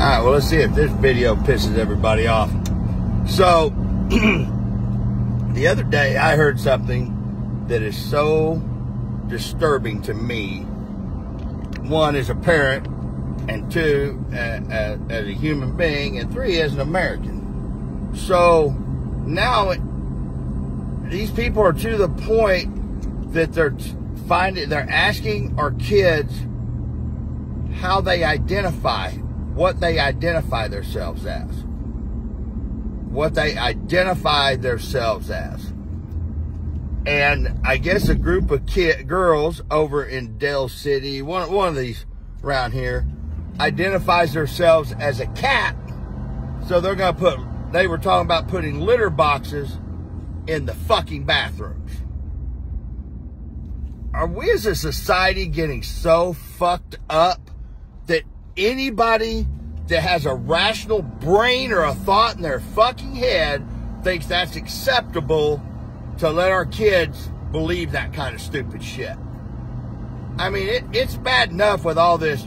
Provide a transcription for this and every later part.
Alright, well, let's see if this video pisses everybody off. So, the other day I heard something that is so disturbing to me. One, as a parent, and two, as a human being, and three, as an American. So, now, these people are to the point that they're asking our kids how they identify, what they identify themselves as. What they identify themselves as. And I guess a group of girls over in Dale City, one of these around here, identifies themselves as a cat. So they're going to they were talking about putting litter boxes in the fucking bathrooms. Are we as a society getting so fucked up that anybody that has a rational brain or a thought in their fucking head thinks that's acceptable to let our kids believe that kind of stupid shit? I mean, it's bad enough with all this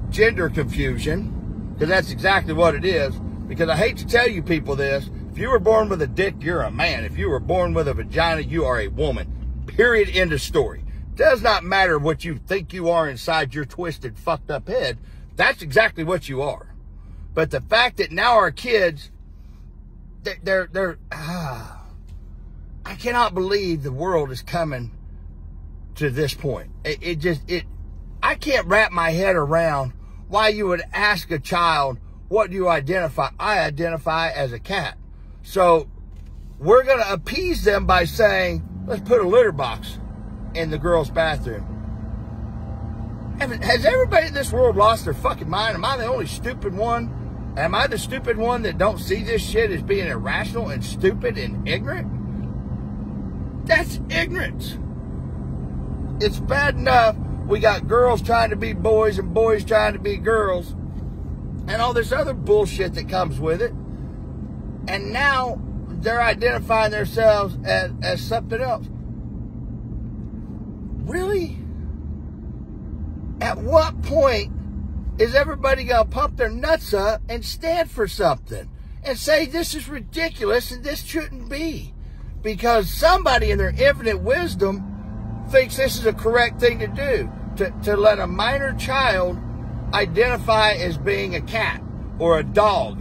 gender confusion, because that's exactly what it is. Because I hate to tell you people this, if you were born with a dick, you're a man. If you were born with a vagina, you are a woman. Period. End of story. Does not matter what you think you are inside your twisted, fucked up head. That's exactly what you are. But the fact that now our kids, I cannot believe the world is coming to this point. I can't wrap my head around why you would ask a child, what do you identify? I identify as a cat. So we're going to appease them by saying, let's put a litter box in the girls' bathroom. Has everybody in this world lost their fucking mind? Am I the only stupid one? Am I the stupid one that don't see this shit as being irrational and stupid and ignorant? That's ignorance. It's bad enough we got girls trying to be boys and boys trying to be girls and all this other bullshit that comes with it. And now they're identifying themselves as something else. Really? At what point is everybody going to pump their nuts up and stand for something and say this is ridiculous and this shouldn't be? Because somebody in their infinite wisdom thinks this is a correct thing to do, to let a minor child identify as being a cat or a dog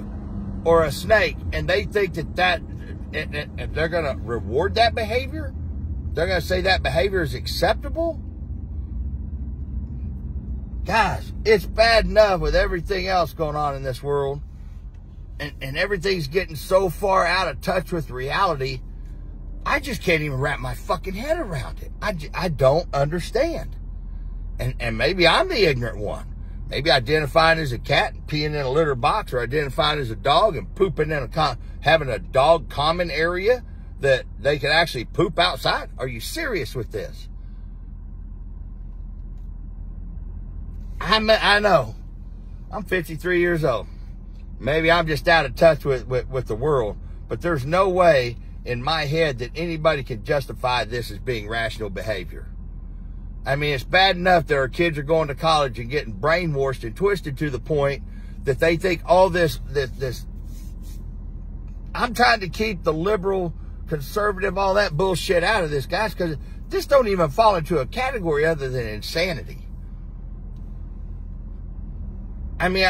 or a snake, and they think that if they're going to reward that behavior, they're going to say that behavior is acceptable. Guys, it's bad enough with everything else going on in this world, and everything's getting so far out of touch with reality, I just can't even wrap my fucking head around it. I don't understand. And maybe I'm the ignorant one. Maybe identifying as a cat and peeing in a litter box, or identifying as a dog and pooping in having a dog common area that they can actually poop outside. Are you serious with this? I know. I'm 53 years old. Maybe I'm just out of touch with the world, but there's no way in my head that anybody can justify this as being rational behavior. I mean, it's bad enough that our kids are going to college and getting brainwashed and twisted to the point that they think all this. I'm trying to keep the liberal, conservative, all that bullshit out of this, guys, because this don't even fall into a category other than insanity. I mean,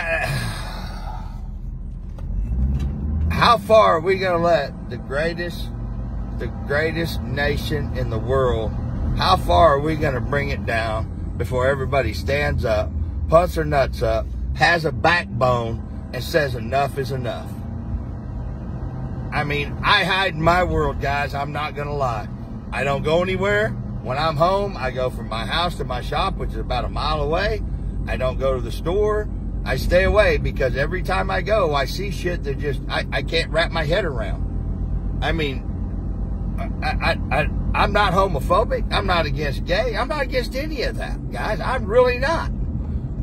how far are we going to let the greatest nation in the world, how far are we going to bring it down before everybody stands up, pumps their nuts up, has a backbone, and says enough is enough? I mean, I hide in my world, guys. I'm not going to lie. I don't go anywhere. When I'm home, I go from my house to my shop, which is about a mile away. I don't go to the store. I stay away because every time I go, I see shit that just, I can't wrap my head around. I mean, I'm not homophobic. I'm not against gay. I'm not against any of that, guys. I'm really not.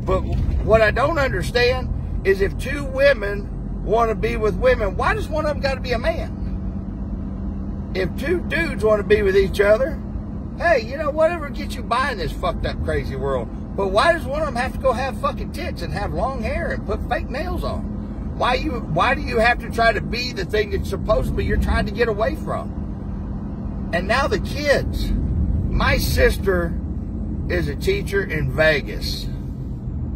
But what I don't understand is if two women want to be with women, why does one of them got to be a man? If two dudes want to be with each other, hey, you know, whatever gets you by in this fucked up crazy world, But why does one of them have to go have fucking tits and have long hair and put fake nails on? Why do you have to try to be the thing that supposedly you're trying to get away from? And now the kids. My sister is a teacher in Vegas.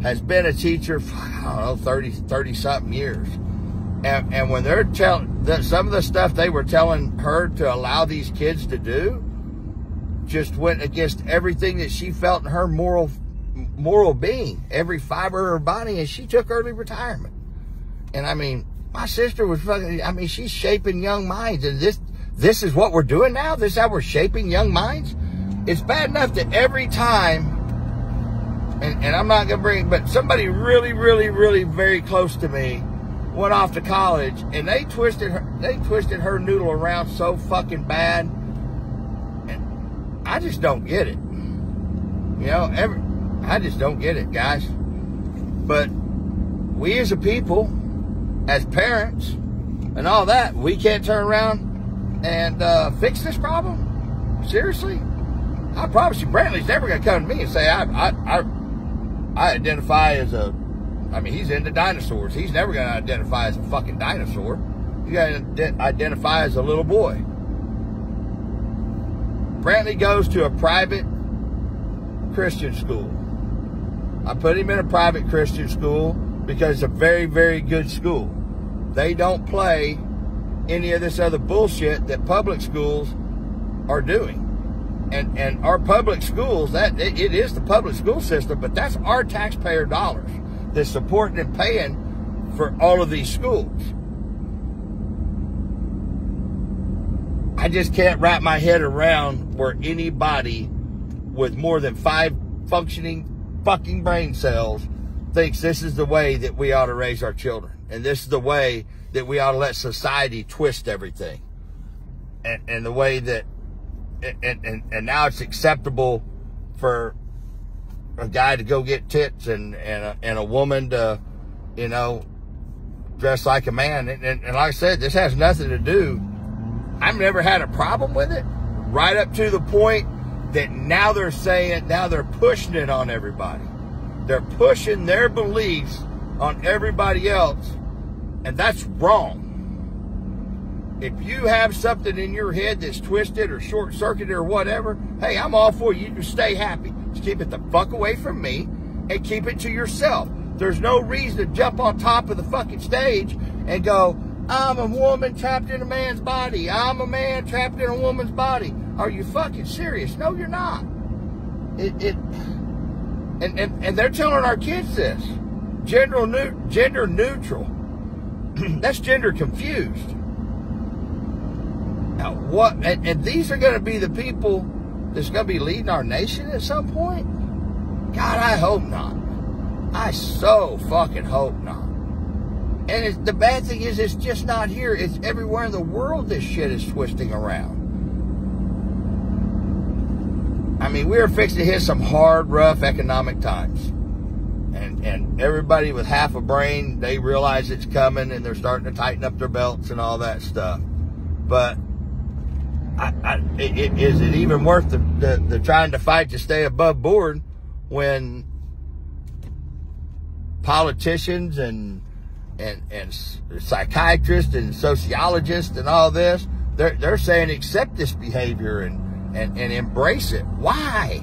Has been a teacher for, I don't know, 30 something years. And when they're telling some of the stuff they were telling her to allow these kids to do, just went against everything that she felt in her moral being, every fiber of her body, and she took early retirement. And I mean, my sister was fucking, I mean, she's shaping young minds, and this is what we're doing now? This is how we're shaping young minds? It's bad enough that every time, and I'm not going to bring, but somebody really, really, really very close to me went off to college, and they twisted her noodle around so fucking bad. And I just don't get it. You know, I just don't get it, guys. But we as a people, as parents, and all that, we can't turn around and fix this problem? Seriously? I promise you, Brantley's never going to come to me and say, I identify as a, I mean, he's into dinosaurs. He's never going to identify as a fucking dinosaur. He's going to identify as a little boy. Brantley goes to a private Christian school. I put him in a private Christian school because it's a very, very good school. They don't play any of this other bullshit that public schools are doing. And our public schools, it is the public school system, but that's our taxpayer dollars that's supporting and paying for all of these schools. I just can't wrap my head around where anybody with more than 5 functioning fucking brain cells thinks this is the way that we ought to raise our children. And this is the way that we ought to let society twist everything. And the way that, and now it's acceptable for a guy to go get tits and a woman to, you know, dress like a man. And like I said, this has nothing to do. I've never had a problem with it, right up to the point that now they're saying, now they're pushing it on everybody. They're pushing their beliefs on everybody else, and that's wrong. If you have something in your head that's twisted or short-circuited or whatever, hey, I'm all for you to stay happy. Just keep it the fuck away from me and keep it to yourself. There's no reason to jump on top of the fucking stage and go, I'm a woman trapped in a man's body. I'm a man trapped in a woman's body. Are you fucking serious? No, you're not. And they're telling our kids this. Gender neutral. That's gender confused. Now what? And these are going to be the people that's going to be leading our nation at some point? God, I hope not. I so fucking hope not. And the bad thing is, it's just not here. It's everywhere in the world this shit is twisting around. I mean, we're fixing to hit some hard, rough economic times. And everybody with half a brain, they realize it's coming and they're starting to tighten up their belts and all that stuff. But is it even worth the trying to fight to stay above board when politicians and psychiatrists and sociologists and all this, they're saying accept this behavior and embrace it? Why?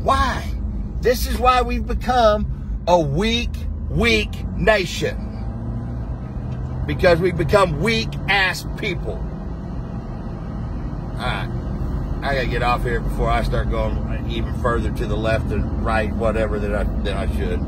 Why? This is why we've become a weak nation. Because we've become weak-ass people. Alright. I gotta get off here before I start going even further to the left and right, whatever, than I should.